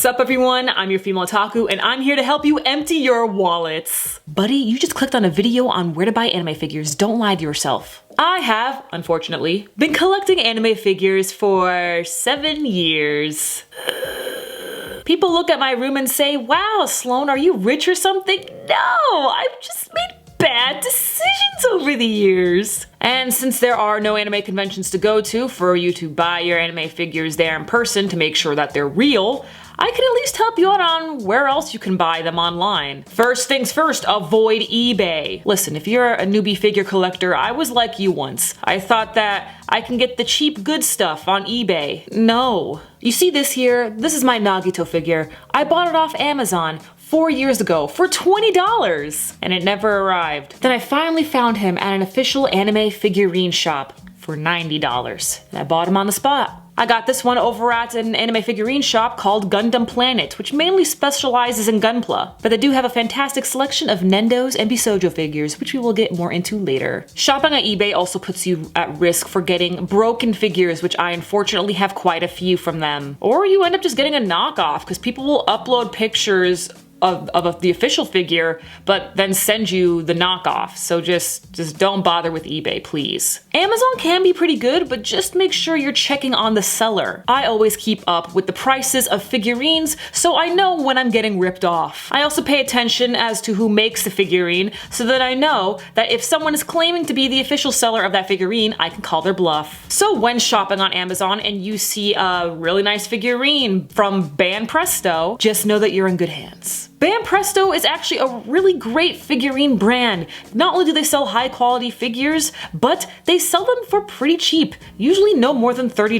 Sup everyone, I'm your female otaku and I'm here to help you empty your wallets. Buddy, you just clicked on a video on where to buy anime figures. Don't lie to yourself. I have, unfortunately, been collecting anime figures for 7 years. People look at my room and say, wow, Sloan, are you rich or something? No, I've just made bad decisions over the years. And since there are no anime conventions to go to for you to buy your anime figures there in person to make sure that they're real, I can at least help you out on where else you can buy them online. First things first, avoid eBay. Listen, if you're a newbie figure collector, I was like you once. I thought that I can get the cheap good stuff on eBay. No. You see this here? This is my Nagito figure. I bought it off Amazon 4 years ago for $20 and it never arrived. Then I finally found him at an official anime figurine shop for $90 and I bought him on the spot. I got this one over at an anime figurine shop called Gundam Planet, which mainly specializes in Gunpla, but they do have a fantastic selection of Nendos and Bisoujo figures, which we will get more into later. Shopping on eBay also puts you at risk for getting broken figures, which I unfortunately have quite a few from them. Or you end up just getting a knockoff, because people will upload pictures of the official figure, but then send you the knockoff. So just don't bother with eBay, please. Amazon can be pretty good, but just make sure you're checking on the seller. I always keep up with the prices of figurines, so I know when I'm getting ripped off. I also pay attention as to who makes the figurine, so that I know that if someone is claiming to be the official seller of that figurine, I can call their bluff. So when shopping on Amazon and you see a really nice figurine from Banpresto, just know that you're in good hands. Banpresto is actually a really great figurine brand. Not only do they sell high quality figures, but they sell them for pretty cheap, usually no more than $30.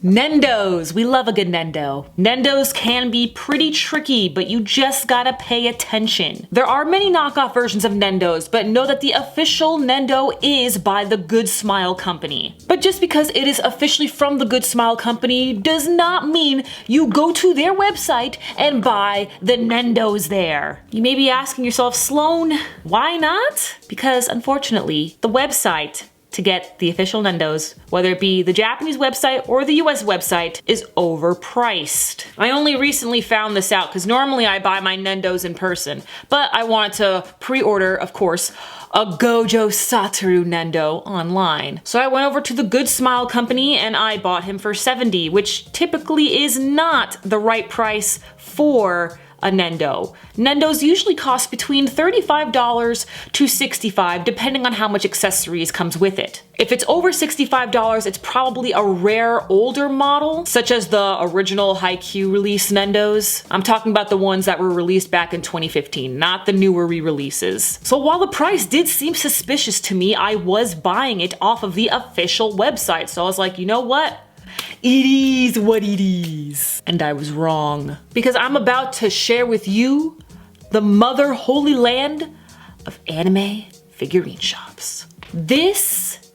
Nendos, we love a good Nendo. Nendos can be pretty tricky, but you just gotta pay attention. There are many knockoff versions of Nendos, but know that the official Nendo is by the Good Smile Company. But just because it is officially from the Good Smile Company does not mean you go to their website and buy the Nendo there. You may be asking yourself, Sloan, why not? Because unfortunately, the website to get the official Nendos, whether it be the Japanese website or the US website, is overpriced. I only recently found this out because normally I buy my Nendos in person, but I wanted to pre-order, of course, a Gojo Satoru Nendo online. So I went over to the Good Smile Company and I bought him for $70, which typically is not the right price for a Nendo. Nendos usually cost between $35 to $65, depending on how much accessories comes with it. If it's over $65, it's probably a rare older model, such as the original Haikyuu release Nendos. I'm talking about the ones that were released back in 2015, not the newer re-releases. So while the price did seem suspicious to me, I was buying it off of the official website. So I was like, you know what? It is what it is. And I was wrong. Because I'm about to share with you the mother holy land of anime figurine shops. This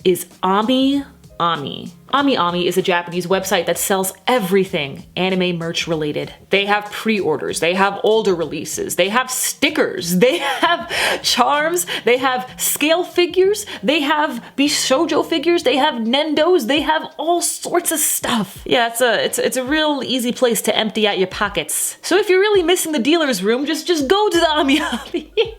is AmiAmi. AmiAmi is a Japanese website that sells everything anime merch related. They have pre-orders, they have older releases, they have stickers, they have charms, they have scale figures, they have Bisoujo figures, they have Nendos, they have all sorts of stuff. Yeah, it's a real easy place to empty out your pockets. So if you're really missing the dealer's room, just go to the AmiAmi.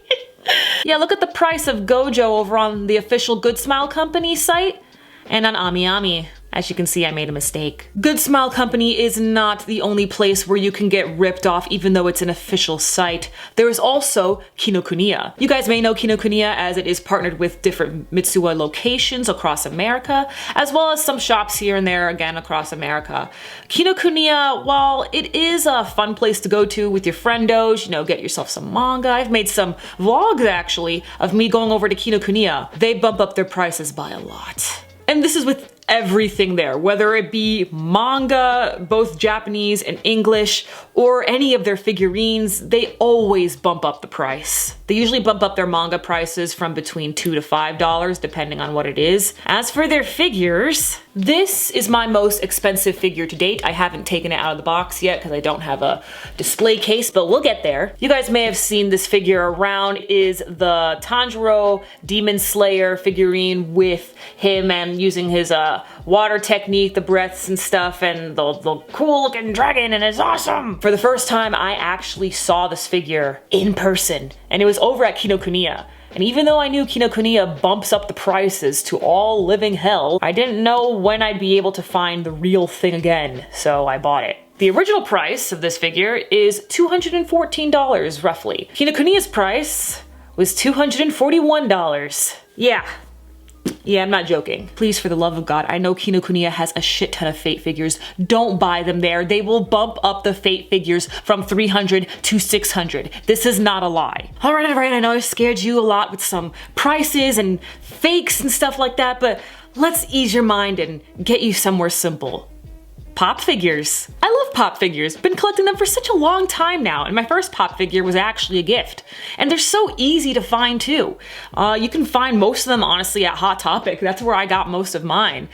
Yeah, look at the price of Gojo over on the official Good Smile Company site and on AmiAmi. As you can see, I made a mistake. Good Smile Company is not the only place where you can get ripped off even though it's an official site. There is also Kinokuniya. You guys may know Kinokuniya as it is partnered with different Mitsuwa locations across America, as well as some shops here and there again across America. Kinokuniya, while it is a fun place to go to with your friendos, you know, get yourself some manga. I've made some vlogs actually of me going over to Kinokuniya. They bump up their prices by a lot. And this is with everything there, whether it be manga, both Japanese and English, or any of their figurines, they always bump up the price. They usually bump up their manga prices from between $2 to $5, depending on what it is. As for their figures, This is my most expensive figure to date. I haven't taken it out of the box yet because I don't have a display case, but we'll get there. You guys may have seen this figure around. It is the Tanjiro Demon Slayer figurine with him and using his water technique, the breaths and stuff, and the cool looking dragon, and it's awesome. For the first time, I actually saw this figure in person, and it was over at Kinokuniya. And even though I knew Kinokuniya bumps up the prices to all living hell, I didn't know when I'd be able to find the real thing again, so I bought it. The original price of this figure is $214 roughly. Kinokuniya's price was $241. Yeah, I'm not joking. Please, for the love of God, I know Kinokuniya has a shit ton of Fate figures. Don't buy them there. They will bump up the Fate figures from $300 to $600. This is not a lie. All right, I know I scared you a lot with some prices and fakes and stuff like that, but let's ease your mind and get you somewhere simple. Pop figures. I love pop figures. Been collecting them for such a long time now, and my first pop figure was actually a gift. And they're so easy to find too. You can find most of them honestly at Hot Topic. That's where I got most of mine.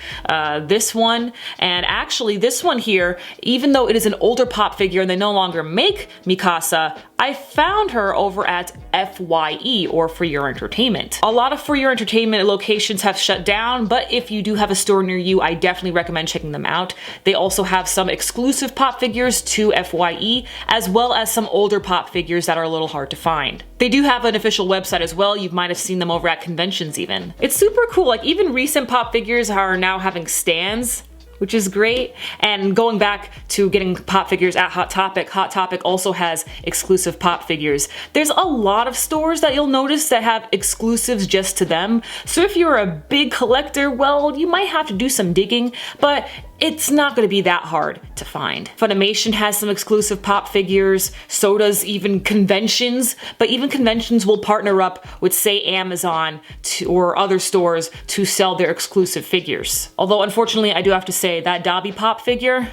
This one, and actually this one here, even though it is an older pop figure and they no longer make Mikasa, I found her over at FYE, or For Your Entertainment. A lot of For Your Entertainment locations have shut down, but if you do have a store near you, I definitely recommend checking them out. They also have some exclusive pop figures to FYE, as well as some older pop figures that are a little hard to find. They do have an official website as well. You might have seen them over at conventions even. It's super cool. Like, even recent pop figures are now having stands, which is great. And going back to getting pop figures at Hot Topic also has exclusive pop figures. There's a lot of stores that you'll notice that have exclusives just to them. So if you're a big collector, well, you might have to do some digging, but it's not going to be that hard to find. Funimation has some exclusive pop figures, so does even conventions, but even conventions will partner up with, say, Amazon or other stores to sell their exclusive figures. Although unfortunately I do have to say that Dabi pop figure,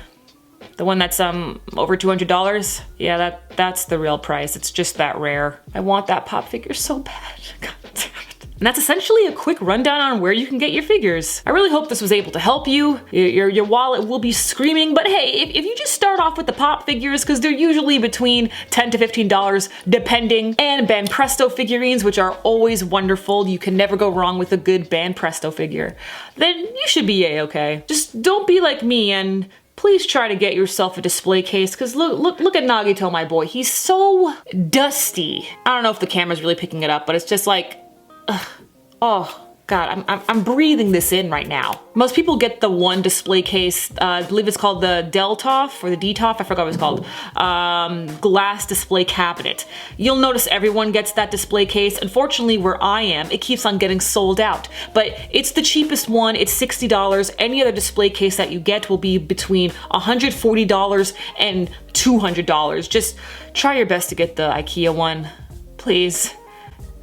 the one that's over $200, yeah, that's the real price. It's just that rare. I want that pop figure so bad. God damn it. And that's essentially a quick rundown on where you can get your figures. I really hope this was able to help you. Your wallet will be screaming, but hey, if you just start off with the pop figures, because they're usually between $10 to $15 depending, and Banpresto figurines, which are always wonderful. You can never go wrong with a good Banpresto figure. Then you should be a-okay. Just don't be like me and please try to get yourself a display case, because look at Nagito, my boy. He's so dusty. I don't know if the camera's really picking it up, but it's just like, ugh. Oh God, I'm breathing this in right now. Most people get the one display case, I believe it's called the Deltoff or the Detoff, I forgot what it's called, glass display cabinet. You'll notice everyone gets that display case. Unfortunately, where I am, it keeps on getting sold out, but it's the cheapest one. It's $60. Any other display case that you get will be between $140 and $200. Just try your best to get the IKEA one, please.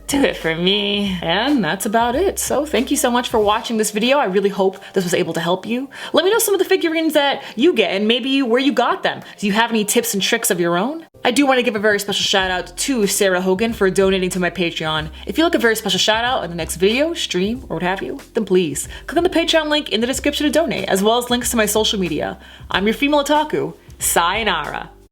Do it for me. And that's about it. So thank you so much for watching this video. I really hope this was able to help you. Let me know some of the figurines that you get and maybe where you got them. Do you have any tips and tricks of your own? I do want to give a very special shout out to Sarah Hogan for donating to my Patreon. If you like a very special shout out in the next video, stream, or what have you, then please click on the Patreon link in the description to donate, as well as links to my social media. I'm your female otaku. Sayonara.